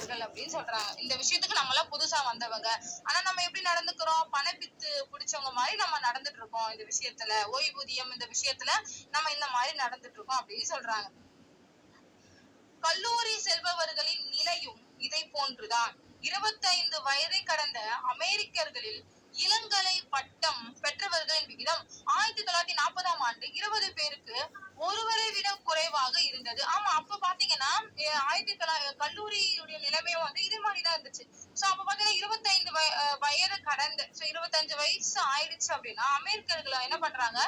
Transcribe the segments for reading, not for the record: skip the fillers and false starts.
செல்பவர்கள் அப்படின்னு சொல்றாங்க. இந்த விஷயத்துக்கு நம்ம எல்லாம் புதுசா வந்தவங்க. ஆனா நம்ம எப்படி நடந்துக்கிறோம்? பணப்பித்து பிடிச்சவங்க மாதிரி நம்ம நடந்துட்டு இருக்கோம். இந்த விஷயத்துல ஓய்வூதியம் இந்த விஷயத்துல நம்ம இந்த மாதிரி நடந்துட்டு இருக்கோம் அப்படின்னு சொல்றாங்க. கல்லூரி செல்பவர்களின் நிலையும் இதை போன்றுதான். 25 வயதை கடந்த அமெரிக்கர்களில் இளங்கலை பட்டம் பெற்றவர்களின் விகிதம் 1940ஆம் ஆண்டு 20 பேருக்கு ஒருவரை விட குறைவாக இருந்தது. ஆமா, அப்ப பாத்தீங்கன்னா கல்லூரியுடைய நிலைமையும் வந்து இதே மாதிரிதான் இருந்துச்சு. சோ அப்ப பாத்தீங்கன்னா 25 வயது கடந்து 25 வயசு ஆயிடுச்சு அப்படின்னா அமெரிக்கர்கள் என்ன பண்றாங்க,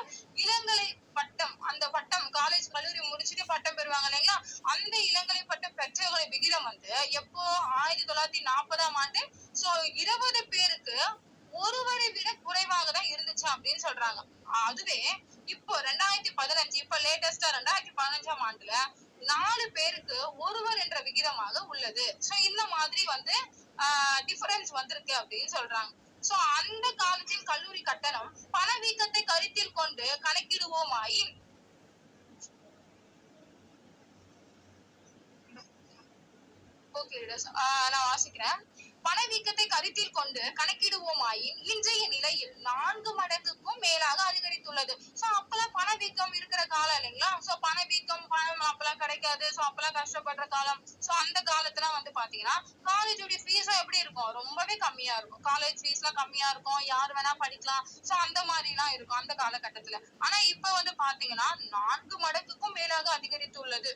இளங்கலை பட்டம், அந்த பட்டம் காலேஜ் கல்லூரி முடிச்சுட்டு பட்டம் பெறுவாங்க இல்லைங்களா, அந்த இளங்கலை பட்டம் பெற்றவர்களின் விகிதம் வந்து எப்போ 1940ஆம் ஆண்டு 20 பேருக்கு ஒருவரை விட குறைவாக தான் இருந்துச்சு அப்படின்னு சொல்றாங்க. அதுவே இப்போ 2015 இப்ப லேட்டஸ்டா 2015ஆம் ஆண்டுல 4 பேருக்கு ஒருவர் என்ற விகிதமாக உள்ளது. சோ இந்த மாதிரி வந்து டிஃபரன்ஸ் வந்திருக்கு அப்படின்னு சொல்றாங்க. சோ அந்த காலத்தில் கல்லூரி கட்டணம் பணவீக்கத்தை கருத்தில் கொண்டு கணக்கிடுவோமாயின் நான் வாசிக்கிறேன். பணவீக்கத்தை கருத்தில் கொண்டு கணக்கிடுவோமாயின் இன்றைய நிலையில் 4 மடங்குக்கும் மேலாக அதிகரித்துள்ளது. சோ அப்பெல்லாம் பணவீக்கம் இருக்கிற காலம் இல்லைங்களா. சோ பணவீக்கம் பணம் அப்பெல்லாம் கிடைக்காது. சோ அப்பெல்லாம் கஷ்டப்படுற காலம். சோ அந்த காலத்துல வந்து பாத்தீங்கன்னா காலேஜோட ஃபீஸும் எப்படி இருக்கும், ரொம்பவே கம்மியா இருக்கும். காலேஜ் ஃபீஸ் எல்லாம் கம்மியா இருக்கும், யார் வேணா படிக்கலாம். சோ அந்த மாதிரி எல்லாம் இருக்கும் அந்த காலகட்டத்துல. ஆனா இப்ப வந்து பாத்தீங்கன்னா 4 மடங்குக்கும் மேலாக அதிகரித்துள்ளது.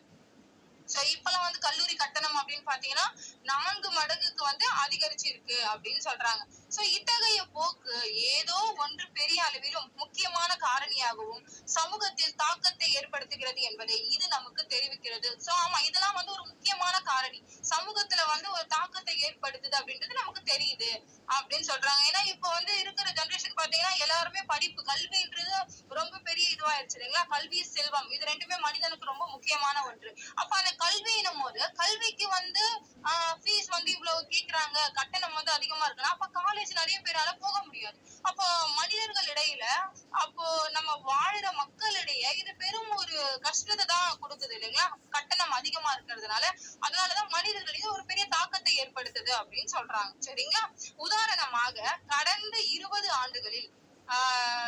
சோ இப்பெல்லாம் வந்து கல்லூரி கட்டணம் அப்படின்னு பாத்தீங்கன்னா 4 மடங்குக்கு வந்து அதிகரிச்சு இருக்கு அப்படின்னு சொல்றாங்க. சோ இத்தகைய போக்கு ஏதோ ஒன்று பெரிய அளவிலும் முக்கியமான காரணியாகவும் சமூகத்தில் தாக்கத்தை ஏற்படுத்துகிறது என்பதை இது நமக்கு தெரிவிக்கிறது. சோ ஆமா, இதெல்லாம் வந்து ஒரு முக்கியமான காரணி, சமூகத்துல வந்து ஒரு தாக்கத்தை ஏற்படுத்துது அப்படின்றது நமக்கு தெரியுது அப்படின்னு சொல்றாங்க. ஏன்னா இப்ப வந்து இருக்கிற ஜெனரேஷன் பாத்தீங்கன்னா எல்லாருமே படிப்பு, கல்வின்றது ரொம்ப பெரிய இதுவாயிருச்சு இல்லைங்களா. கல்வி செல்வம் இது ரெண்டுமே மனிதனுக்கு ரொம்ப முக்கியமான ஒன்று. அப்ப அந்த கல்வின்னும் போது கல்விக்கு வந்து ஃபீஸ் வந்து இவ்வளவு கேக்குறாங்க, கட்டணம் வந்து அதிகமா இருக்குன்னா அப்ப காலேஜ் நிறைய பேரால போக முடியாது. அப்போ மனிதர்கள் இடையில, அப்போ நம்ம வாழ்ற மக்களிடையே இது பெரும் ஒரு கஷ்டத்தை தான் கொடுக்குது இல்லைங்களா, கட்டணம் அதிகமா இருக்கிறதுனால. அதனாலதான் மனிதர்களிடையே ஒரு பெரிய தாக்கத்தை ஏற்படுத்துது அப்படின்னு சொல்றாங்க. சரிங்களா. உதாரணமாக கடந்த 20 ஆண்டுகளில்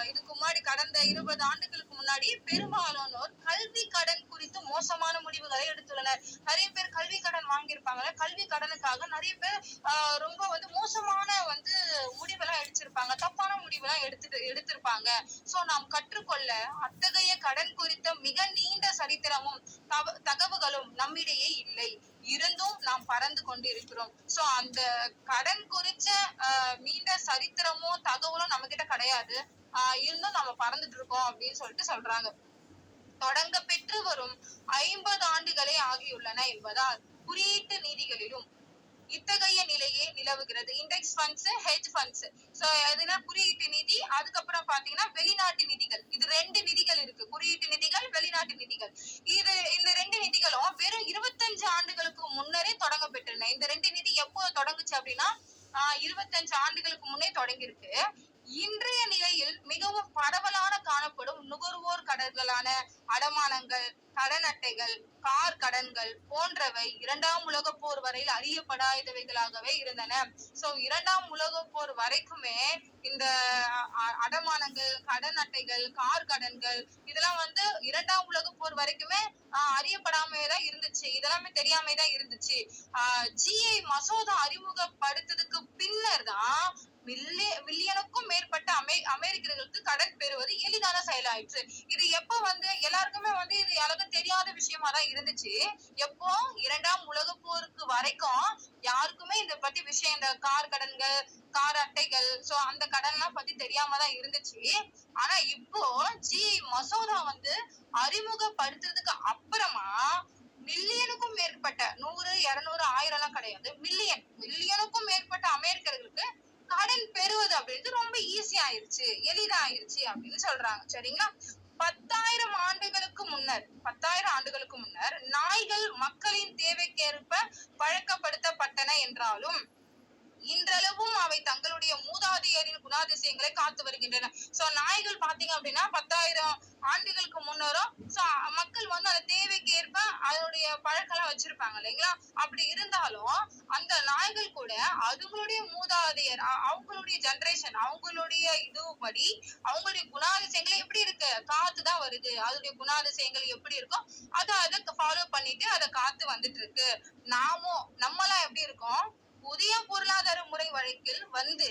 இதுக்கு முன்னாடி கடந்த 20 ஆண்டுகளுக்கு முன்னாடி பெரும்பாலானோர் கல்வி கடன் குறித்து மோசமான முடிவுகளை எடுத்துள்ளனர். நிறைய பேர் கல்வி கடன் வாங்கியிருப்பாங்க. கல்வி கடனுக்காக நிறைய பேர் ரொம்ப வந்து மோசமான வந்து முடிவெல்லாம் எடுத்திருப்பாங்க, தப்பான முடிவெல்லாம் எடுத்திருப்பாங்க. சோ நாம் கற்றுக்கொள்ள அத்தகைய கடன் குறித்த மிக நீண்ட சரித்திரமும் தகவல்களும் நம்மிடையே இல்லை. இருந்தும் நாம் பறந்து கொண்டு இருக்கிறோம். சோ அந்த கடன் குறிச்ச நீண்ட சரித்திரமும் தகவலும் நம்ம கிட்ட கிடையாது. இருந்தும் நம்ம பறந்துட்டு இருக்கோம் அப்படின்னு சொல்லிட்டு சொல்றாங்க. தொடங்க பெற்று வரும் 50 ஆண்டுகளே ஆகியுள்ளன என்பதால் குறியீட்டு நிதிகளிலும் இத்தகைய நிலையே நிலவுகிறது. Index funds, hedge funds, so எதுனா குறியீட்டு நிதி, அதுக்கப்புறம் பாத்தீங்கன்னா வெளிநாட்டு நிதிகள். இது 2 நிதிகள் இருக்கு, குறியீட்டு நிதிகள், வெளிநாட்டு நிதிகள். இந்த 2 நிதிகளும் வெறும் 25 ஆண்டுகளுக்கு முன்னரே தொடங்க பெற்றன. இந்த 2 நிதி எப்போ தொடங்குச்சு அப்படின்னா 25 ஆண்டுகளுக்கு முன்னே தொடங்கியிருக்கு. இன்றைய நிலையில் மிகவும் பரவலான காணப்படும் நுகர்வோர் கடன்களான அடமானங்கள், கடன் அட்டைகள், கார் கடன்கள் போன்றவை 2ஆம் உலக போர் வரையில் அறியப்படாதவைகளாகவே இருந்தன. சோ 2ஆம் உலக போர் வரைக்குமே இந்த அடமானங்கள், கடன் அட்டைகள், கார் கடன்கள் இதெல்லாம் வந்து 2ஆம் உலக போர் வரைக்குமே அறியப்படாமதான் இருந்துச்சு. இதெல்லாமே தெரியாமதான் இருந்துச்சு. ஜிஐ மசோதா அறிமுகப்படுத்ததுக்கு பின்னர் தான் மில்லியனுக்கும் மேற்பட்ட அமெரிக்கர்களுக்கு கடன் பெறுவது எளிதான செயலாயிற்று. இது எப்ப வந்து எல்லாருக்குமே வந்து இது யாருக்கும் தெரியாத விஷயமா தான் இருந்துச்சு. எப்போ 2ஆம் உலக போருக்கு வரைக்கும் யாருக்குமே இந்த பத்தி விஷயம், இந்த கார் கடன்கள், கார் அட்டைகள், சோ அந்த கடன் எல்லாம் பத்தி தெரியாம தான் இருந்துச்சு. ஆனா இப்போ மசோதா வந்து அறிமுகப்படுத்துறதுக்கு அப்புறமா மில்லியனுக்கும் மேற்பட்ட 100, 200, 1000 எல்லாம் கிடையாது, மில்லியனுக்கும் மேற்பட்ட அமெரிக்கர்களுக்கு கடன் பெறுவது அப்படின்றது ரொம்ப ஈஸி ஆயிருச்சு, எளிதாயிருச்சு அப்படின்னு சொல்றாங்க. சரிங்களா. 10,000 ஆண்டுகளுக்கு முன்னர் நாய்கள் மக்களின் தேவைக்கேற்ப பழக்கப்படுத்தப்பட்டன என்றாலும் இன்றளவும் அவை தங்களுடைய மூதாதையரின் குணாதிசயங்களை காத்து வருகின்றன. சோ நாய்கள் பாத்தீங்க அப்படின்னா 10,000 ஆண்டுகளுக்கு முன்னரும் மக்கள் வந்து அந்த தேவைக்கு ஏற்ப அதனுடைய பழக்கெல்லாம் வச்சிருப்பாங்க இல்லைங்களா? அப்படி இருந்தாலும் அந்த நாய்கள் கூட அதுங்களுடைய மூதாதையர் அவங்களுடைய ஜெனரேஷன் அவங்களுடைய இதுபடி அவங்களுடைய குணாதிசயங்கள் எப்படி இருக்கு? காத்துதான் வருது. அதோடைய குணாதிசயங்கள் எப்படி இருக்கோ அதை ஃபாலோ பண்ணிட்டு அதை காத்து வந்துட்டு இருக்கு. நம்மலாம் எப்படி இருக்கோம்? புதிய பொருளாதார முறை வழக்கில் வந்து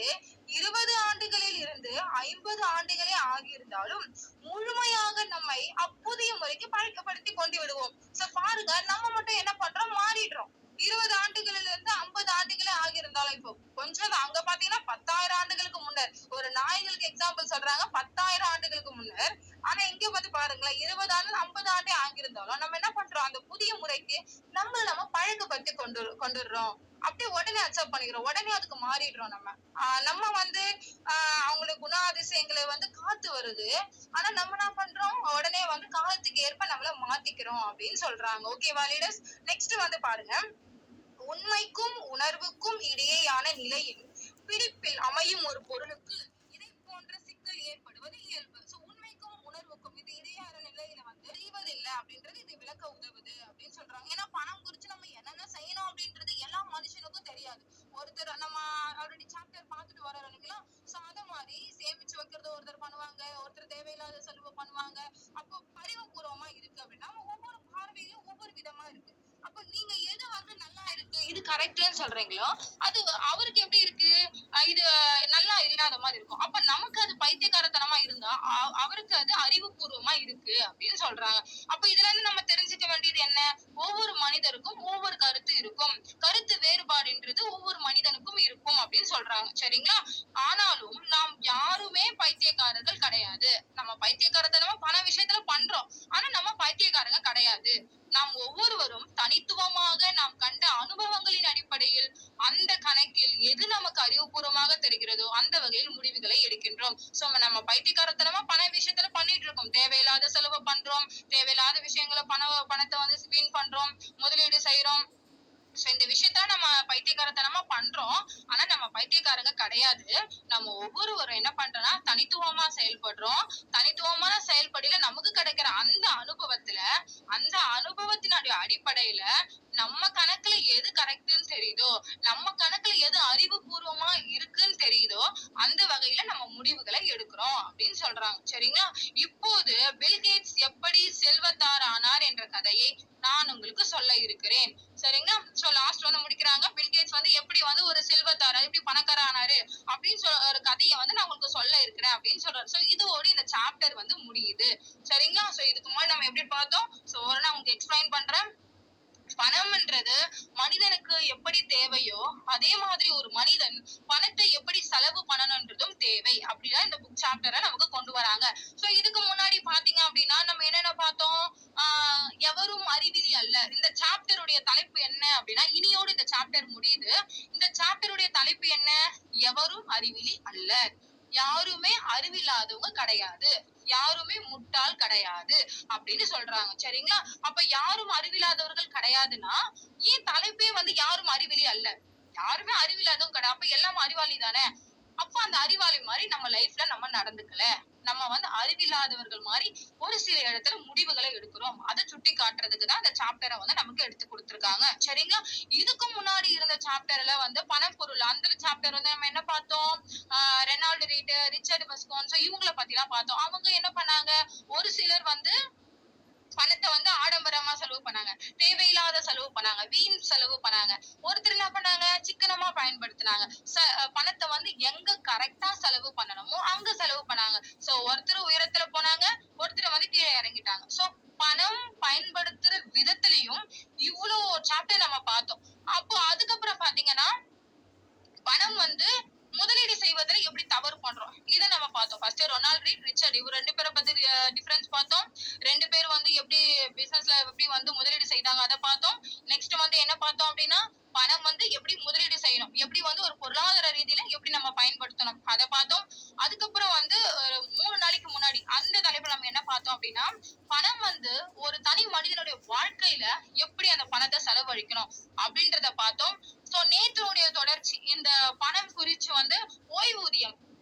20 ஆண்டுகளில் இருந்து 50 ஆண்டுகளே ஆகியிருந்தாலும் முழுமையாக நம்மை அப்போதைய முறைக்கு பழக்கப்படுத்தி கொண்டு விடுவோம். பாருங்க, நம்ம மட்டும் என்ன பண்றோம்? மாறிடுறோம். 20 ஆண்டுகளில் இருந்து 50 ஆண்டுகளே ஆகியிருந்தாலும் இப்போ கொஞ்சம் அங்க பாத்தீங்கன்னா 10,000 ஆண்டுகளுக்கு முன்னர் ஒரு நாய்களுக்கு எக்ஸாம்பிள் சொல்றாங்க. 10,000 ஆண்டுகளுக்கு முன்னர். ஆனா இங்க வந்து பாருங்களேன், 20 ஆண்டு 50 ஆண்டே ஆகியிருந்தாலும் நம்ம என்ன பண்றோம்? அந்த புதிய முறைக்கு நம்ம பழக்கப்படுத்தி கொண்டுடுறோம். அப்படியே உடனே அக்செப்ட் பண்ணிக்கிறோம். உடனே அதுக்கு மாறிடுறோம். நம்ம வந்து அவங்களுக்கு குணாதிசயங்களை வந்து காத்து வருது. ஆனா நம்ம என்ன பண்றோம்? உடனே வந்து காலத்துக்கு ஏற்ப நம்மள மாத்திக்கிறோம் அப்படின்னு சொல்றாங்க. ஓகேவா லீடர்ஸ்? நெக்ஸ்ட் வந்து பாருங்க, உண்மைக்கும் உணர்வுக்கும் இடையேயான நிலையில் பிடிப்பில் அமையும் ஒரு பொருளுக்கு இதை போன்ற சிக்கல் ஏற்படுவது இயல்பு. உண்மைக்கும் உணர்வுக்கும் இது இடையான நிலையில வந்து தெரிவதில்லை அப்படின்றது இது விளக்க உதவுது அப்படின்னு சொல்றாங்க. ஏன்னா பணம் குறிச்சு நம்ம என்னென்ன செய்யணும் அப்படின்றது எல்லா மனுஷனுக்கும் தெரியாது. ஒருத்தர் நம்ம ஆல்ரெடி சாப்டர் பார்த்துட்டு வரோம் இல்லைங்களா? அத மாதிரி சேமிச்சு வைக்கிறது ஒருத்தர் பண்ணுவாங்க, ஒருத்தர் தேவையில்லாத செலவு பண்ணுவாங்க. அப்போ அறிவுபூர்வமா இருக்கு அப்படின்னா ஒவ்வொரு பார்வையிலும் ஒவ்வொரு விதமா இருக்கு. அப்ப நீங்க எது வந்து நல்லா இருக்கு, இது கரெக்ட்னு சொல்றீங்களோ அது அவருக்கு எப்படி இருக்கு? இது நல்லா இல்லாத மாதிரி இருக்கும். அப்ப நமக்கு அது பைத்தியக்காரத்தனமா இருந்தா அவருக்கு அது அறிவுபூர்வமா இருக்கு அப்படின்னு சொல்றாங்க. அப்ப இதுல இருந்து நம்ம தெரிஞ்சுக்க வேண்டியது என்ன? ஒவ்வொரு மனிதருக்கும் ஒவ்வொரு கருத்து இருக்கும். கருத்து வேறுபாடுன்றது ஒவ்வொரு மனிதனுக்கும் இருக்கும் அப்படின்னு சொல்றாங்க. சரிங்களா? ஆனாலும் நாம் யாருமே பைத்தியக்காரர்கள் கிடையாது. நம்ம பைத்தியக்காரத்தனமா பண விஷயத்துல பண்றோம். ஆனா நம்ம பைத்தியக்காரங்க கிடையாது. நாம் ஒவ்வொருவரும் தனித்துவமாக நாம் கண்ட அனுபவங்களின் அடிப்படையில் அந்த கணக்கில் எது நமக்கு அறிவுபூர்வமாக தெரிகிறதோ அந்த வகையில் முடிவுகளை எடுக்கின்றோம். நம்ம பைத்தியக்காரத்தனமா பண விஷயத்துல பண்ணிட்டு இருக்கோம். தேவையில்லாத செலவு பண்றோம், தேவையில்லாத விஷயங்களை பணத்தை வந்து வீண் பண்றோம், முதலீடு செய்யறோம். இந்த விஷயத்த நம்ம பைத்தியக்காரத்தனமா பண்றோம். ஆனா நம்ம பைத்தியக்காரங்க கிடையாது. நம்ம ஒவ்வொருவரும் என்ன பண்றோம்னா தனித்துவமா செயல்படுறோம். தனித்துவமான செயல்படியில நமக்கு கிடைக்கிற அந்த அனுபவத்தினுடைய அடிப்படையில நம்ம கணக்குல எது கரெக்ட்னு தெரியுதோ, நம்ம கணக்குல எது அறிவுபூர்வமா இருக்குன்னு தெரியுதோ அந்த வகையில நம்ம முடிவுகளை எடுக்கிறோம் அப்படின்னு சொல்றாங்க. சரிங்களா? இப்போது பில்கேட்ஸ் எப்படி செல்வத்தார் ஆனார் என்ற கதையை நான் உங்களுக்கு சொல்ல இருக்கிறேன். சரிங்களா? லாஸ்ட் வந்து முடிக்கிறாங்க. பில்கேட்ஸ் வந்து எப்படி வந்து ஒரு செல்வத்தாரா, எப்படி பணக்கார ஆனாரு அப்படின்னு ஒரு கதையை வந்து நான் உங்களுக்கு சொல்ல இருக்கிறேன் அப்படின்னு சொல்றாரு. இதோட இந்த சாப்டர் வந்து முடியுது. சரிங்களா? இதுக்கு முன்னாடி நம்ம எப்படி பார்த்தோம்? நான் உங்களுக்கு எக்ஸ்பிளைன் பண்றேன். பணம்ன்றது மனிதனுக்கு எப்படி தேவையோ அதே மாதிரி ஒரு மனிதன் பணத்தை எப்படி செலவு பண்ணணும்ன்றதும் தேவை. அப்படிதான் இந்த புக் சாப்டரை நமக்கு கொண்டு வராங்க. இதுக்கு முன்னாடி பாத்தீங்க அப்படின்னா நம்ம என்னென்ன பார்த்தோம்? எவரும் அறிவிலி அல்ல. இந்த சாப்டருடைய தலைப்பு என்ன அப்படின்னா, இனியோடு இந்த சாப்டர் முடியுது. இந்த சாப்டருடைய தலைப்பு என்ன? எவரும் அறிவிலி அல்ல. யாருமே அறிவில்லாதவங்க கிடையாது, யாருமே முட்டாள் கிடையாது அப்படின்னு சொல்றாங்க. சரிங்களா? அப்ப யாரும் அறிவில்லாதவர்கள் கிடையாதுன்னா ஏன் தலைப்பே வந்து யாரும் அறிவிலி அல்ல? யாருமே அறிவில்லாதவங்க கிடையாது. அப்ப எல்லாமே அறிவாளி தானே. அப்ப அந்த அறிவாளி மாதிரி நம்ம லைஃப்ல நம்ம நடந்துக்கல. நம்ம வந்து அறிவில்லாதவர்கள் மாதிரி ஒரு சில இடத்துல முடிவுகளை எடுக்கிறோம். அதை சுட்டி காட்டுறதுக்கு தான் இந்த சாப்டரை வந்து நமக்கு எடுத்து கொடுத்திருக்காங்க. சரிங்களா? இதுக்கு முன்னாடி இருந்த சாப்டர்ல வந்து பணப்பொருள் அந்த சாப்டர் வந்து நம்ம என்ன பார்த்தோம்? ரெனால்டு ரீட், ரிச்சர்ட் பஸ்கான் இவங்களை பத்தி எல்லாம் பார்த்தோம். அவங்க என்ன பண்ணாங்க? ஒரு சிலர் வந்து பணத்தை வந்து ஆடம்பரமா செலவு பண்ணாங்க, தேவையில்லாத செலவு பண்ணாங்க, வீண் செலவு பண்ணாங்க. ஒருத்தர் என்ன பண்ணாங்க? சிக்கனமா பயன்படுத்தினாங்க. பணத்தை வந்து எங்க கரெக்டா செலவு பண்ணணுமோ அங்க செலவு பண்ணாங்க. ஒருத்தர் உயரத்துல போனாங்க, ஒருத்தர் வந்து கீழே இறங்கிட்டாங்க. பணம் பயன்படுத்துற விதத்திலையும் இவ்வளவு சாப்டர் நம்ம பார்த்தோம். அப்போ அதுக்கப்புறம் பாத்தீங்கன்னா பணம் வந்து முதலீடு செய்வதில் எப்படி தவறு பண்றோம் இதை நம்ம பார்த்தோம். ஃபர்ஸ்ட் ரொனால்ட் ரீட், ரிச்சர்ட் இவர் ரெண்டு பேரை பத்தி டிஃபரன்ஸ் பார்த்தோம். ரெண்டு பேரும் வந்து எப்படி பிசினஸ்ல எப்படி வந்து முதலீடு செய்தாங்க அதை பார்த்தோம். நெக்ஸ்ட் வந்து என்ன பார்த்தோம் அப்படின்னா பணம் வந்து எப்படி முதலீடு செய்யணும், எப்படி வந்து ஒரு பொருளாதார ரீதியில எப்படி நம்ம பயன்படுத்தணும் அதை பார்த்தோம். அதுக்கப்புறம் வந்து 3 நாளைக்கு முன்னாடி அந்த தலைப்புல நம்ம என்ன பார்த்தோம் அப்படின்னா பணம் வந்து ஒரு தனி மனிதனுடைய வாழ்க்கையில எப்படி அந்த பணத்தை செலவழிக்கணும் அப்படின்றத பார்த்தோம். நேற்றுடைய தொடர்ச்சி இந்த பணம் குறிச்சு வந்து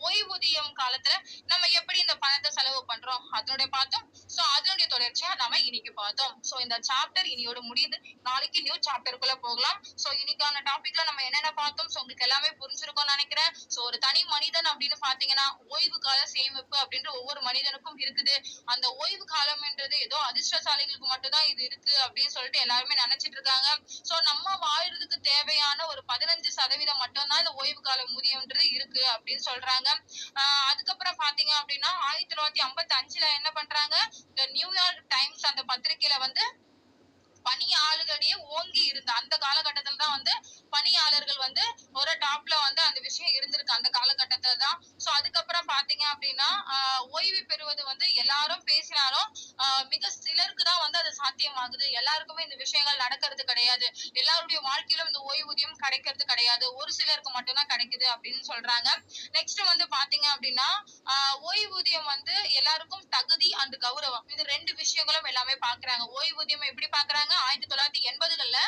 ஓய்வூதியம் காலத்துல நம்ம எப்படி இந்த பணத்தை செலவு பண்றோம் அதனுடைய பார்த்தோம். சோ அதனுடைய தொடர்ச்சியா நம்ம இன்னைக்கு பார்த்தோம். சோ இந்த சாப்டர் இனியோட முடியுது. நாளைக்கு நியூ சாப்டருக்குள்ள போகலாம். சோ இன்னைக்கான டாபிக்ல நம்ம என்னென்ன பார்த்தோம், சோ உங்களுக்கு எல்லாமே புரிஞ்சிருக்கும்னு நினைக்கிறேன். சோ ஒரு தனி மனிதன் அப்படின்னு பாத்தீங்கன்னா ஓய்வு கால சேமிப்பு அப்படின்ற ஒவ்வொரு மனிதனுக்கும் இருக்குது. அந்த ஓய்வு காலம்ன்றது ஏதோ அதிர்ஷ்டசாலிகளுக்கு மட்டும்தான் இது இருக்கு அப்படின்னு சொல்லிட்டு எல்லாருமே நினைச்சிட்டு இருக்காங்க. சோ நம்ம வாழ்றதுக்கு தேவையான ஒரு 15% மட்டும்தான் இந்த ஓய்வு கால ஊதியம்ன்றது இருக்கு அப்படின்னு சொல்றாங்க. அதுக்கப்புறம் பாத்தீங்க அப்படின்னா 1955ல என்ன பண்றாங்க, இந்த நியூயார்க் டைம்ஸ் அந்த பத்திரிகையில வந்து பணியாளர்களிடையே ஓங்கி இருந்த அந்த காலகட்டத்துல தான் வந்து பணியாளர்கள் வந்து ஒரு டாப்ல வந்து அந்த விஷயம் இருந்திருக்கு அந்த காலகட்டத்துல தான். சோ அதுக்கப்புறம் பாத்தீங்க அப்படின்னா ஓய்வு பெறுவது வந்து எல்லாரும் பேசினாலும் மிக சிலருக்கு தான் வந்து அது சாத்தியமாகுது. எல்லாருக்குமே இந்த விஷயங்கள் நடக்கிறது கிடையாது. எல்லாருடைய வாழ்க்கையிலும் இந்த ஓய்வூதியம் கிடைக்கிறது கிடையாது. ஒரு சிலருக்கு மட்டும்தான் கிடைக்குது அப்படின்னு சொல்றாங்க. நெக்ஸ்ட் வந்து பாத்தீங்க அப்படின்னா ஓய்வூதியம் வந்து எல்லாருக்கும் தகுதி அண்ட் கௌரவம் இது ரெண்டு விஷயங்களும் எல்லாமே பாக்குறாங்க. ஓய்வூதியம் எப்படி பாக்குறாங்க, 1980கள்ல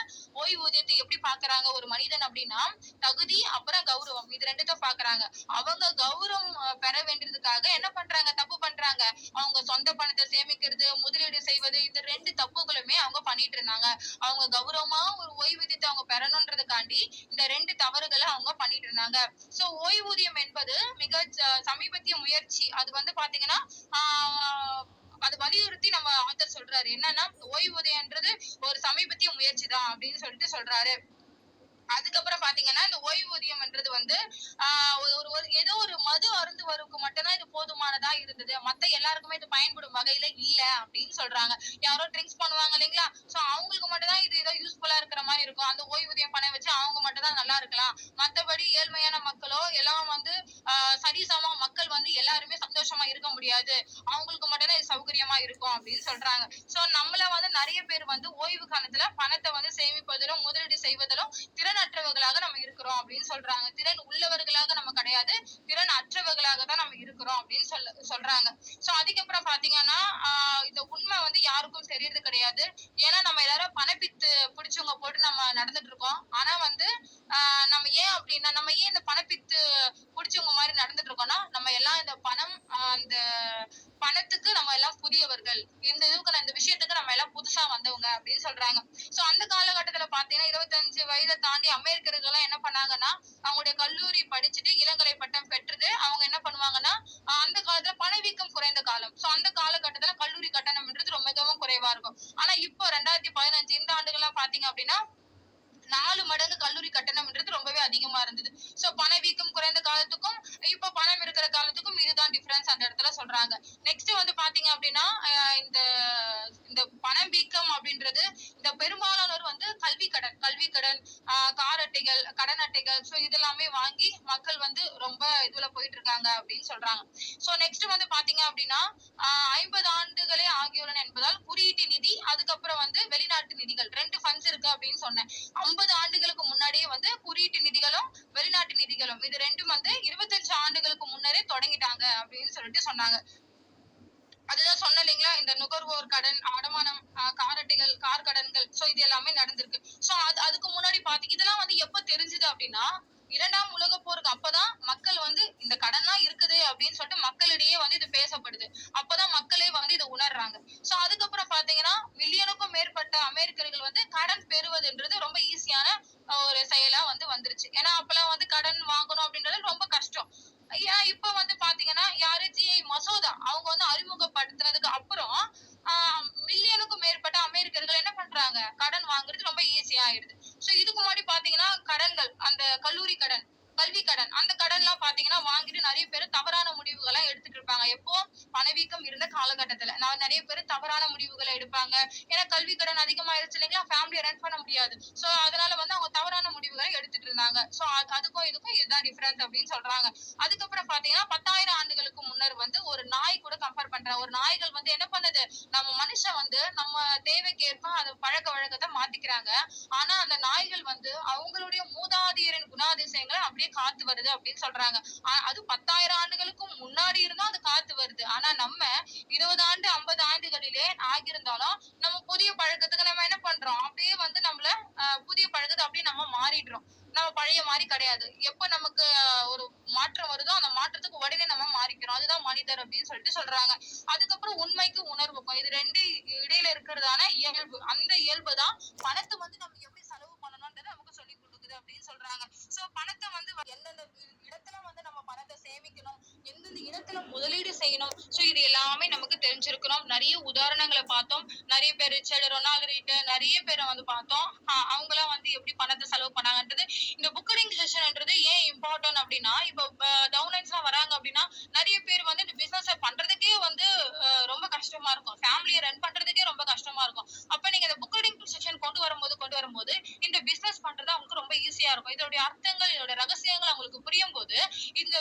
ஓய்வூதியத்தை எப்படி பாக்குறாங்க ஒரு மனிதன் அப்படின்னா தகுதி அப்புறம் கௌரவம் இது ரெண்டுத்தையும் பாக்குறாங்க. அவங்க கௌரவம் பெற வேண்டியதுக்காக என்ன பண்றாங்க, தப்பு பண்றாங்க. அவங்க சொந்த பணத்தை சேமிக்கிறது, முதலீடு செய்வது இது ரெண்டு தப்புகளுமே அவங்க பண்ணிட்டு இருந்தாங்க. அவங்க கௌரவமா ஒரு ஓய்வூதியத்தை அவங்க பெறணுன்றதுக்காண்டி இந்த ரெண்டு தவறுகளை அவங்க பண்ணிட்டு இருந்தாங்க. சோ ஓய்வூதியம் என்பது மிக சமீபத்திய முயற்சி. அது வந்து பாத்தீங்கன்னா ஆஹ் அது வலியுறுத்தி நம்ம ஆத்தர் சொல்றாரு என்னன்னா ஓய்வூதியம்ன்றது ஒரு சமீபத்திய முயற்சி தான் அப்படின்னு சொல்லிட்டு சொல்றாரு. அதுக்கப்புறம் பாத்தீங்கன்னா இந்த ஓய்வூதியம்ன்றது வந்து ஏதோ ஒரு மது அருந்துவருக்கு மட்டும்தான் இது போதுமானதா இருந்தது. மத்த எல்லாருக்குமே இது பயன்படும் வகையில இல்ல அப்படின்னு சொல்றாங்க. யாரோ ட்ரிங்க்ஸ் பண்ணுவாங்க இல்லைங்களா, சோ அவங்களுக்கு மட்டும் தான் இது ஏதோ யூஸ்ஃபுல்லா இருக்கிற மாதிரி இருக்கும். அந்த ஓய்வூதியம் பணம் வச்சு அவங்க மட்டும் தான் நல்லா இருக்கலாம். மத்தபடி ஏழ்மையான மக்களோ எல்லாம் வந்து சரிசமா மக்கள் வந்து எல்லாருமே சந்தோஷமா இருக்க முடியாது. அவங்களுக்கு மட்டும் தான் இது சௌகரியமா இருக்கும் அப்படின்னு சொல்றாங்க. சோ நம்மள வந்து நிறைய பேர் வந்து ஓய்வு காலத்துல பணத்தை வந்து சேமிப்பதிலும் முதலீடு செய்வதிலும் திறனற்றவர்களாக நம்ம இருக்கிறோம் அப்படின்னு சொல்றாங்க. திறன் உள்ளவர்களாக நம்ம கிடையாது, திறன் அற்றவர்களாக தான் நம்ம இருக்கிறோம் அப்படின்னு சொல்றாங்க. சோ அதுக்கப்புறம் பாத்தீங்கன்னா இந்த உண்மை வந்து யாருக்கும் தெரியறது கிடையாது. ஏன்னா நம்ம எல்லாரும் பணப்பித்து பிடிச்சவங்க போட்டு நம்ம நடந்துட்டு இருக்கோம். ஆனா வந்து நம்ம ஏன் அப்படின்னா நம்ம ஏன் இந்த பணப்பித்து பிடிச்சவங்க மாதிரி நடந்துட்டு இருக்கோம்னா நம்ம எல்லாம் இந்த பணம் அந்த பணத்துக்கு நம்ம எல்லாம் புதியவர்கள். இந்த விஷயத்துக்கு நம்ம எல்லாம் புதுசா வந்தவங்க அப்படின்னு சொல்றாங்க. சோ அந்த காலகட்டத்துல பாத்தீங்கன்னா 25 வயதை தாண்டி அமெரிக்கர்கள் எல்லாம் என்ன பண்ணாங்கன்னா அவங்களுடைய கல்லூரி படிச்சுட்டு இளங்கலை பட்டம் பெற்றது அவங்க என்ன பண்ணுவாங்கன்னா அந்த காலத்துல பணவீக்கம் குறைந்த காலம். சோ அந்த காலகட்டத்துல கல்லூரி கட்டணம்ன்றது ரொம்ப மிகவும் குறைவா இருக்கும். ஆனா இப்போ 2015 இந்த ஆண்டுகள்லாம் பாத்தீங்க அப்படின்னா 4 மடங்கு கல்லூரி கட்டணம்ன்றது ரொம்பவே அதிகமா இருந்தது. சோ பணவீக்கம் குறைந்த காலத்துக்கும் இப்ப பணம் இருக்கிற காலத்துக்கும் இதுதான் டிஃபரன்ஸ் அந்த இடத்துல சொல்றாங்க. நெக்ஸ்ட் வந்து பாத்தீங்க அப்படின்னா இந்த இந்த பணவீக்கம் அப்படின்றது இந்த பெரும்பாலானோர் வந்து கல்வி கடன் கார் அட்டைகள் கடன் அட்டைகள் சோ இதெல்லாமே வாங்கி மக்கள் வந்து ரொம்ப இதுல போயிட்டு இருக்காங்க அப்படின்னு சொல்றாங்க. சோ நெக்ஸ்ட் வந்து பாத்தீங்க அப்படின்னா 50 ஆண்டுகளே ஆகியுள்ளன என்பதால் குறியீட்டு நிதி அதுக்கப்புறம் வந்து வெளிநாட்டு நிதிகள் ரெண்டு ஃபண்ட்ஸ் இருக்கு அப்படின்னு சொன்னேன். 50 ஆண்டுகளுக்கு முன்னாடியே வந்து குறியீட்டு நிதிகளும் வெளிநாட்டு நிதிகளும் இது ரெண்டும் வந்து 25 ஆண்டுகளுக்கு முன்னரே தொடங்கிட்டாங்க அப்படின்னு சொல்லிட்டு சொன்னாங்க. அதுதான் சொன்ன இல்லைங்களா, இந்த நுகர்வோர் கடன் அடமானம் கார் அட்டைகள் கார் கடன்கள் சோ இது எல்லாமே நடந்திருக்கு. சோ அதுக்கு முன்னாடி இதெல்லாம் வந்து எப்ப தெரிஞ்சது அப்படின்னா 2ஆம் உலகப் போருக்கு அப்பதான் மக்கள் வந்து இந்த கடன்லாம் இருக்குது அப்படின்னு சொல்லிட்டு மக்களிடையே வந்து இது பேசப்படுது. அப்பதான் மக்களே வந்து இதை உணர்றாங்க. சோ அதுக்கப்புறம் பாத்தீங்கன்னா மில்லியனுக்கும் மேற்பட்ட அமெரிக்கர்கள் வந்து கடன் பெறுவதுன்றது ரொம்ப ஈஸியான ஒரு செயலா வந்து வந்துருச்சு. ஏன்னா அப்பெல்லாம் வந்து கடன் வாங்கணும் அப்படின்றது ரொம்ப கஷ்டம். ஏன் இப்ப வந்து பாத்தீங்கன்னா யாரு ஜிஐ மசோதா அவங்க வந்து அறிமுகப்படுத்துனதுக்கு அப்புறம் மில்லியனுக்கும் மேற்பட்ட அமெரிக்கர்கள் என்ன பண்றாங்க, கடன் வாங்குறது ரொம்ப ஈஸியா ஆயிடுது. சோ இதுக்கு முன்னாடி பாத்தீங்கன்னா கடன்கள் அந்த கல்லூரி கடன் கல்வி கடன் அந்த கடன் எல்லாம் பாத்தீங்கன்னா வாங்கிட்டு நிறைய பேர் தவறான முடிவுகளை எடுத்துட்டு இருப்பாங்க. எப்போ பணவீக்கம் இருந்த காலகட்டத்துல நிறைய பேர் தவறான முடிவுகளை எடுப்பாங்க. ஏன்னா கல்வி கடன் அதிகமாயிருச்சு இல்லைங்களா, ஃபேமிலியை ரன் பண்ண முடியாது. சோ அதனால வந்து அவங்க தவறான முடிவுகளை எடுத்துட்டு இருந்தாங்க. சோ அதுக்கும் இதுக்கும் இதுதான் டிஃபரன்ஸ் அப்படின்னு சொல்றாங்க. அதுக்கப்புறம் பாத்தீங்கன்னா 10,000 ஆண்டுகளுக்கு முன்னர் வந்து ஒரு நாய் கூட கம்பேர் பண்றாங்க. ஒரு நாய்கள் வந்து என்ன பண்ணுது, நம்ம மனுஷன் வந்து நம்ம தேவைக்கு ஏற்ப அது பழக்க வழக்கத்தை மாத்திக்கிறாங்க. ஆனா அந்த நாய்கள் வந்து அவங்களுடைய மூதாதையரின் குணாதிசயங்களை அப்படியே காத்து வருது அப்படின்னு சொல்றாங்க. அது 10,000 ஆண்டுகளுக்கும் முன்னாடி இருந்தும் அது காத்து வருது. ஆனா நம்ம 20 ஆண்டு 50 ஆண்டுகளிலே ஆகியிருந்தாலும் நம்ம புதிய பழக்கத்துக்கு நம்ம என்ன பண்றோம், அப்படியே வந்து நம்மள புதிய பழக்கத்தை அப்படியே நம்ம மாறிடுறோம். நம்ம பழைய மாதிரி கிடையாது. எப்ப நமக்கு ஒரு மாற்றம் வருதோ அந்த மாற்றத்துக்கு உடனே மனிதர் அப்படின்னு சொல்லிட்டு சொல்றாங்க. அதுக்கப்புறம் உண்மைக்கு உணர்வுக்கும் இது ரெண்டு இடையில இருக்கிறதான இயல்பு, அந்த இயல்பு தான் பணத்தை வந்து நம்ம எப்படி செலவு பண்ணணும்ன்றது நமக்கு சொல்லி கொடுக்குது அப்படின்னு சொல்றாங்க. சோ பணத்தை வந்து எந்தெந்த இடத்துல வந்து நம்ம பணத்தை சேமிக்கணும், எந்தெந்த இடத்துல முதலீடு செய்யணும், சோ இது எல்லாமே நமக்கு தெரிஞ்சிருக்கணும். நிறைய உதாரணங்களை பார்த்தோம். நிறைய பேர் ரிச்சர்ட் ரொனால்டு நிறைய பேரை வந்து பார்த்தோம். அவங்களாம் வந்து எப்படி பணத்தை செலவு பண்ணாங்கன்றது. இந்த புக்கடிங் செஷன்ன்றது ஏன் இம்பார்ட்டன்ட் அப்படின்னா, இப்போ டவுன்லைன்ஸ் எல்லாம் வராங்க அப்படின்னா நிறைய பேர் வந்து இந்த பிசினஸ் பண்றதுக்கே வந்து ரொம்ப கஷ்டமா இருக்கும். ஃபேமிலியை ரன் பண்றதுக்கே ரொம்ப கஷ்டமா இருக்கும். அப்ப நீங்க இந்த புக்கடிங் செஷன் கொண்டு வரும்போது இந்த பிசினஸ் பண்றது அவங்களுக்கு ரொம்ப ஈஸியா இருக்கும். இதோட அர்த்தங்கள், இதோட ரகசியங்கள் அவங்களுக்கு புரியும் போது இந்த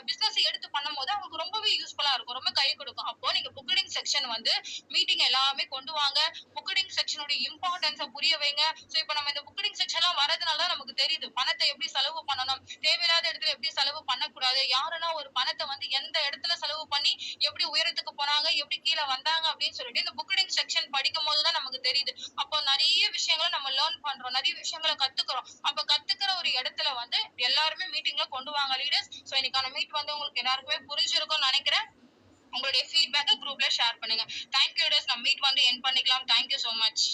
பிசினஸ் எடுத்து பண்ணும்போது அவங்களுக்கு ரொம்பவே யூஸ்ஃபுல்லா இருக்கும், ரொம்ப கை கொடுக்கும். அப்போ நீங்க புக்கடிங் செக்ஷன் வந்து மீட்டிங் எல்லாமே கொண்டு வாங்க, புக்கடிங் செக்ஷனோட இம்பார்ட்டன்ஸை புரிய வைங்க. சோ இப்போ நம்ம இந்த புக்கடிங் செக்ஷன் எல்லாம் வரதுனால தான் நமக்கு தெரியுது பணத்தை எப்படி செலவு பண்ணணும், தேவையில்லாத இடத்துல எப்படி செலவு பண்ணக்கூடாது, யாரெல்லாம் ஒரு பணத்தை வந்து எந்த இடத்துல செலவு பண்ணி எப்படி உயரத்துக்கு போனாங்க, எப்படி கீழே வந்தாங்க அப்படின்னு சொல்லிட்டு இந்த புக்கடிங் செக்ஷன் படிக்கும் போதுதான் நமக்கு தெரியுது. அப்போ நிறைய விஷயங்களை நம்ம லேர்ன் பண்றோம், நிறைய விஷயங்களை கத்துக்கிறோம். அப்ப கத்துக்கிற ஒரு இடத்துல வந்து எல்லாருமே மீட்டிங்ல கொண்டு வாங்க லீடர்ஸ். சோ இன்னைக்கான மீட் வந்து உங்களுக்கு எல்லாருக்குமே புரிஞ்சிருக்கும்னு நினைக்கிறேன். உங்களுடைய ஃபீட்பேக்கை குரூப்ல ஷேர் பண்ணுங்க. Thank you leaders. நம்ம மீட் வந்து எண்ட் பண்ணிக்கலாம். Thank you so much.